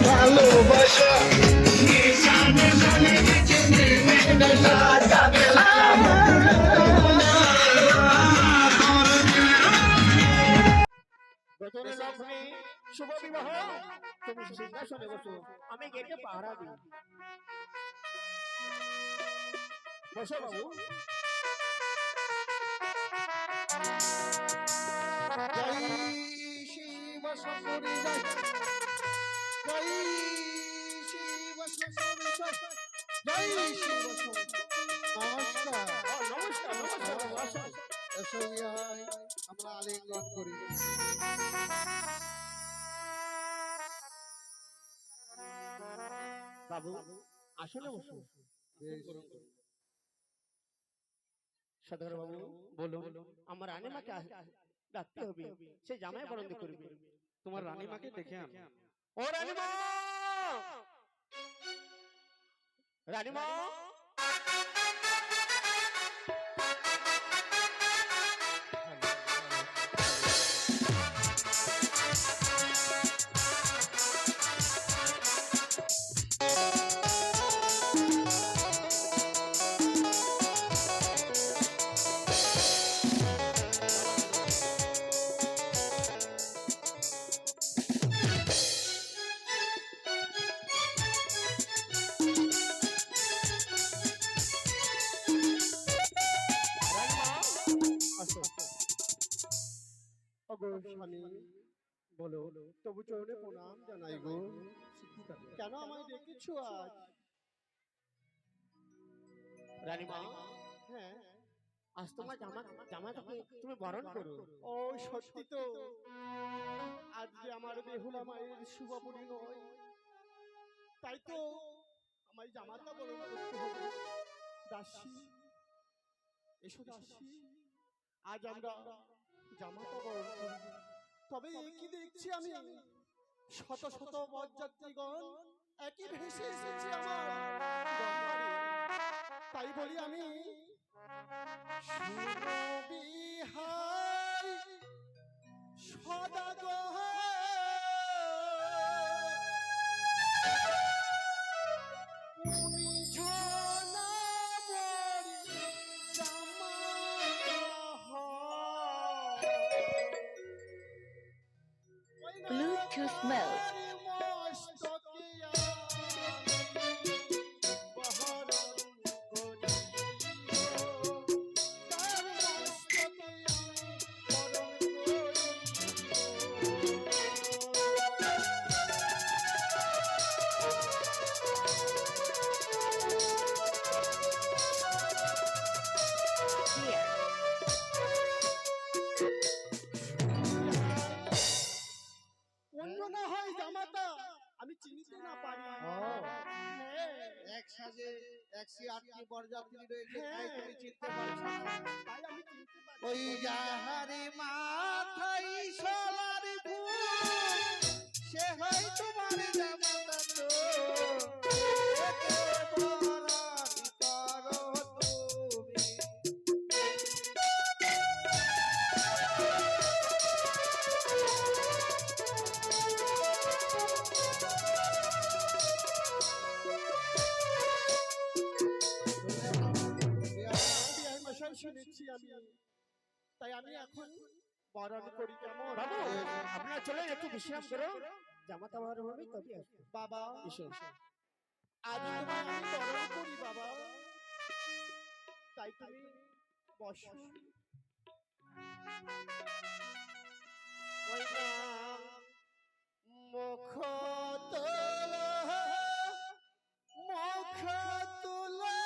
ভালোবাসা শুভ বিবাহ তুমি সিংহাসনে বসো আমি গেটে পাহারা দিই বসো বাবু জয় শিব শঙ্করী জয় জয় শিব শঙ্করী জয় শিব নমস্কার নমস্কার নমস্কার এসো আমরা আলিঙ্গন করি বাবু আসলে বসো সদর বাবু বলো আমার রানীমাকে ডাকতে হবে সে জামাই বরণ করবে তোমার রানীমাকে ডেকে আন ও রানীমা রানীমা বলো তবু চরণে প্রণাম জানাই গো কেন আমায় ডেকেছো আজ রানীমা হ্যাঁ আজ তোমার জামাটাকে তুমি বরণ করো ও সত্যি তো আজ যে আমার বেহুলা মায়ের শুভ পরিণয় তাই তো আমায় জামাটা বরণ করতে হবে দাসী এসো দাসী আজ আমরা জামাটা বরণ করব তবে কি দেখছি আমি শত শত বরযাত্রীগণ একই ভেসে এসেছে আমার দরবারে তাই বলি আমি বিহাই সদাগর Bluetooth mode. আমি চিনতে না পারি এক সাজে 108টি বরযাত্রী রয়েছে তাই তুমি চিনতে পারছো তাই আমি চিনতে পারি ওই যাহারে মাথায় সোলার ফুল সে হয় তোমার জামাতা তো একে বরণ করো তুমি শুনেছি আমি তাই আমি এখন বরণ করি কেমন বাবু আপনারা চলেন একটু বিশ্রাম করো জামাতা বরণ হবে তবে আসবে বাবা এসো আজ তোমায় আমি বরণ করি বাবা তাই তুমি বসো ওই না মুখ তোলা মুখ তোলা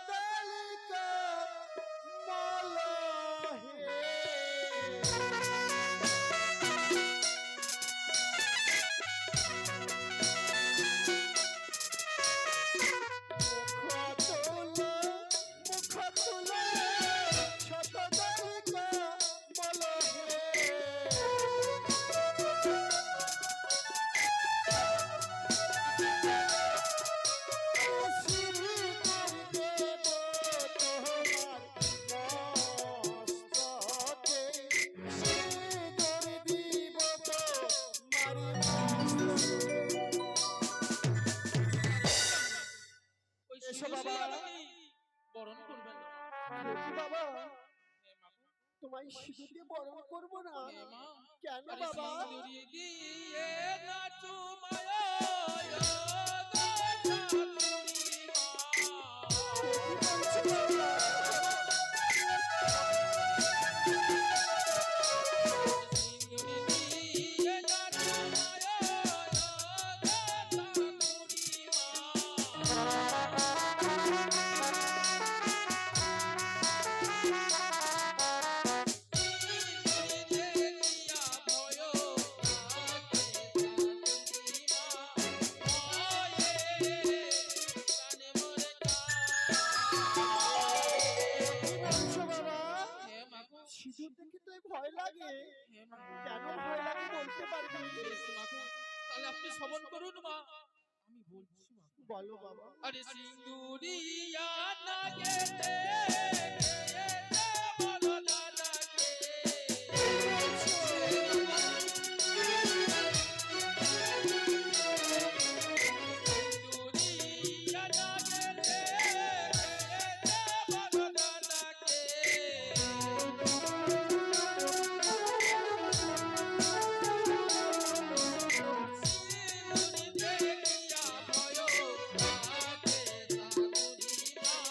শতদলিকা মলহে মুখ তোলা শতদলিকা তোমায় সিঁদুর দিয়ে বরণ করবো না। এ মা, কেন আরে বাবা? সিঁদুরি দিয়ে নাচু মায়া এ কি বলছো বাবা? কি বলছো বাবা? সিঁদুর দেখে তো ভয় লাগে। কেন ভয় লাগে বলতে পারবি? তাহলে আপনি শ্রবণ করুন মা, আমি বলছি মা। বলো বাবা। আরে সিন্দুরিয়া নাগেতে বলো দাদাকে সিন্দুরিয়া নাগেতে বলো দাদাকে সিন্দুরি দেখিয়া ভয় লাগে তবে ঠিক আছে বাবা।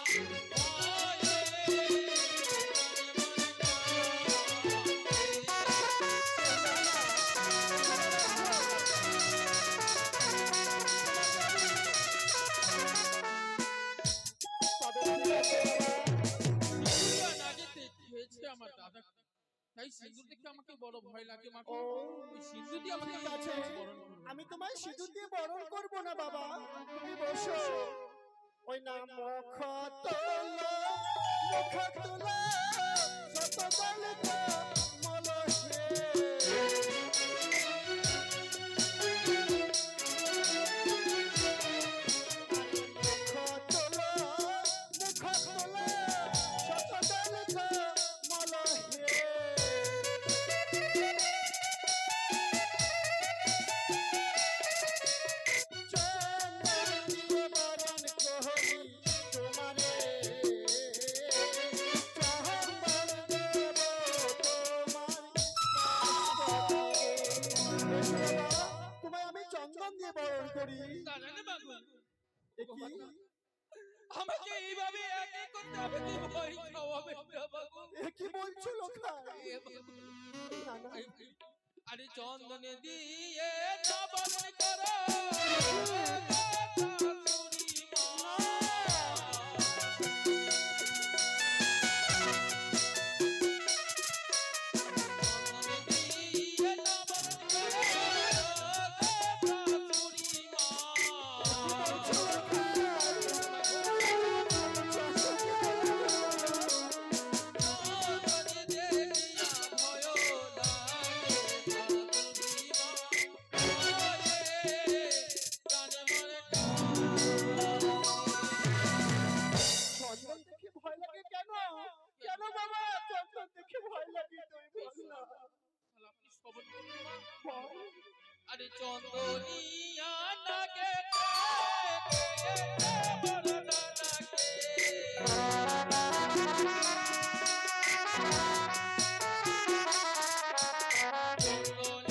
আমার দাদা, তাই সিঁদুর দেখে আমাকে বড় ভয় লাগে মা। ও ওই সিঁদুর দিয়ে আমাকে ঠিক আছে, বরণ করুন। আমি তোমায় সিঁদুর দিয়ে বরণ করবো না বাবা। তুমি বসো। ওই না মুখ তোলো, মুখ তোলো, শত দলিত মলহে। মুখ তোলো, মুখ তোলো, শত দলিত মলহে। চন্দনীয় বরণ কোহলি তোমারে, চহম্বর দেব তোমার মস্তকে। এসো বাবা, তোমায় আমি চন্দন দিয়ে বরণ করি। দাদা রে বাবু, এ কি? আমাকে এইভাবে একা করতে হবে কি ভয় খাওয়াবে না বাবু? এ কি বলছো লোখাই? এ বাবু, না না, আরে চন্দনে দিয়ে নবন করো চন্দন দেখে ভয় লাগে কেন? কেন বাবা চন্দন দেখে ভয় লাগে? তুই বল না। আপনি সবর করুন মা। বল। আরে চন্দনিয়া নাগে বড় দাদাকে চন্দনিয়া নাগে বড়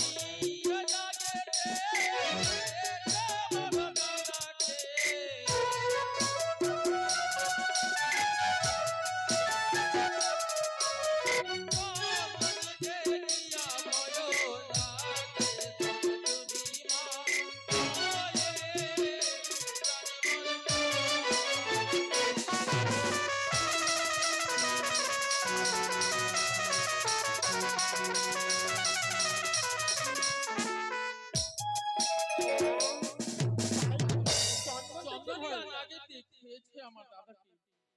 দাদাকে আমার দাদাকে,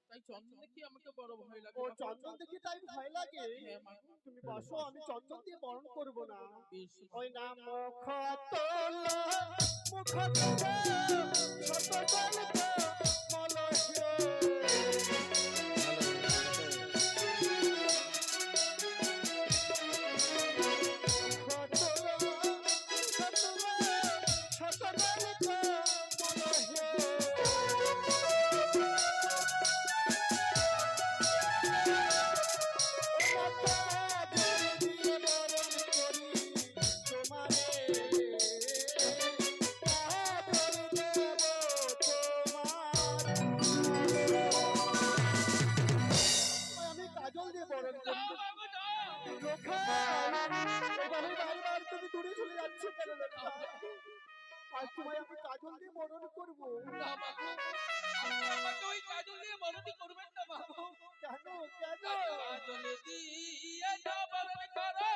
তাই চন্দন দেখি আমাকে বড় ভয় লাগে। ও চন্দন দেখে তাই ভয় লাগে? হ্যাঁ মা। তুমি বসো, আমি চন্দন দিয়ে বরণ করব না। বেশ মা। ওই না মুখ তোলো, মুখ তোলো, শত দলিত মলহে। মুখ তোলো, মুখ তোলো, শত দলিত মলহে। ও আর তোমায় আমি কাজল দিয়ে বরণ করবো। না মাগো, আপনি আমাকে ওই কাজল দিয়ে বরণই করবেন না মাগো। কেন কেন? কাজল দিয়ে না বরণ করো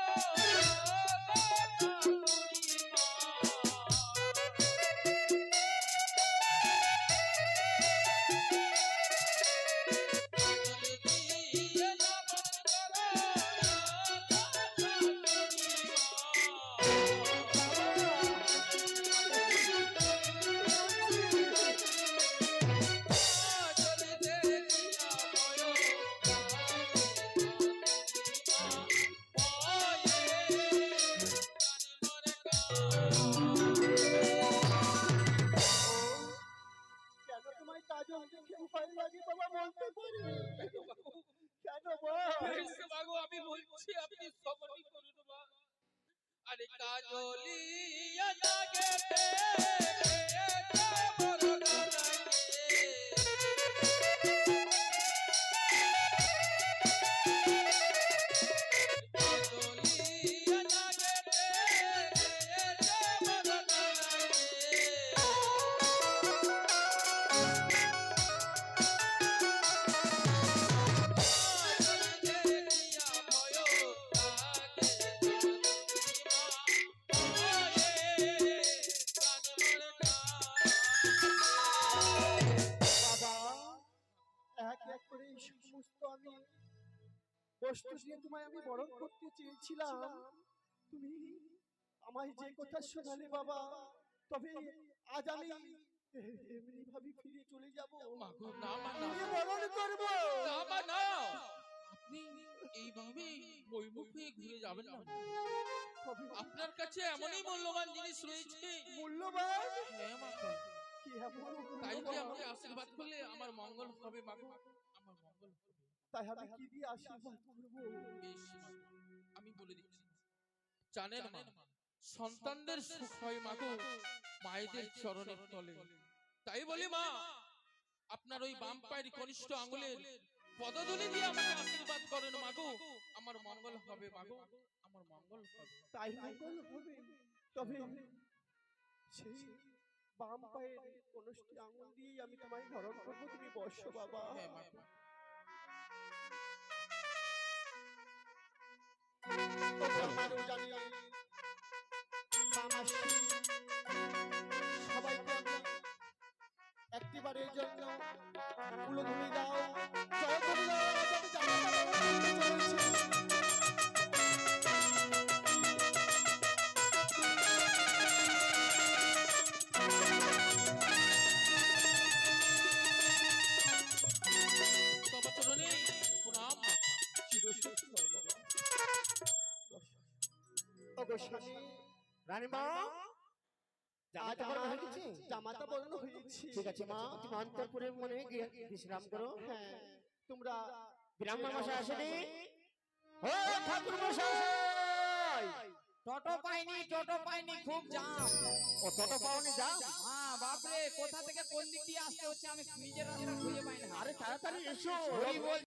কেন তোমায় কাজল দেখে ভয় লাগে বাবা, বলতে পারবে? কেন বল? মাগো আমি বলছি আপনি সবরই করুন মা। আরে কাজলিয়া জাগেতে বরণ লাগে কাজলিয়া জাগেতে বরণ লাগে বাবা, এক এক করে এই সমস্ত আমি বস্তু দিয়ে তোমায় আমি বরণ করতে চেয়েছিলাম, তুমি আমায় যে কথা শোনালে বাবা, তবে আজ আমি এমনি ভাবে ফিরে চলে যাব। মাগো না মা না, তুমি বরণ করব না মা না, আপনি এইভাবে বইমুখ হয়ে ঘুরে যাবেন না। আপনার কাছে এমনই মূল্যবান জিনিস রয়েছে। মূল্যবান হ্যাঁ মাগো, কি এমন তাই যে মূল্যবান? আমাকে আশীর্বাদ করলে আমার মঙ্গল হবে মাগো, আমার মঙ্গল হবে। তাই আমি কি দিয়ে আশীর্বাদ করব? বেশ মাগো, আমি বলে দিচ্ছি। জানেন মা, সন্তানদের সুখ হয় মাগো মায়েদের চরণের তলে। তাই বলি মা, আপনার ওই বাম পায়ের কনিষ্ঠ আঙ্গুলের পদধূলি দিয়ে আমাকে আশীর্বাদ করেন মাগো, আমার মঙ্গল হবে মাগো, আমার মঙ্গল হবে। তাই মঙ্গল হবে। তবে সেই বাম পায়ের কনষ্টি আঙুল দিয়ে আমি তোমায় বরণ করবো, তুমি বসো বাবা। হ্যাঁ মাগো। আমারও জানি মামাসি সবাইকে আমি একটিবারের জন্য উলুধ্বনি দাও, জয়ধ্বনি দাও, আজ আমি জামাতা বরণ করতে চলেছি। তবে চরণে প্রণাম। চিরসুখ হও বাবা। বসো। ওগো স্বামী, রানীমা আজ আমার জামাতা বরণ হয়েছে। ঠিক আছে মা, তুমি অন্তঃপুরে মনে গিয়ে বিশ্রাম করো। হ্যাঁ, তোমরা ব্রাহ্মণ মশাই আসেনি? ও ঠাকুর মশাই, টোটো পাইনি খুব জাম। ও টোটো পাওনি, যাও। হ্যাঁ বাপরে, কোথা থেকে কোন দিক দিয়ে আসতে হচ্ছে আমি নিজের রাস্তা খুঁজে পাই না। আরে তাড়াতাড়ি এসো। ওই বল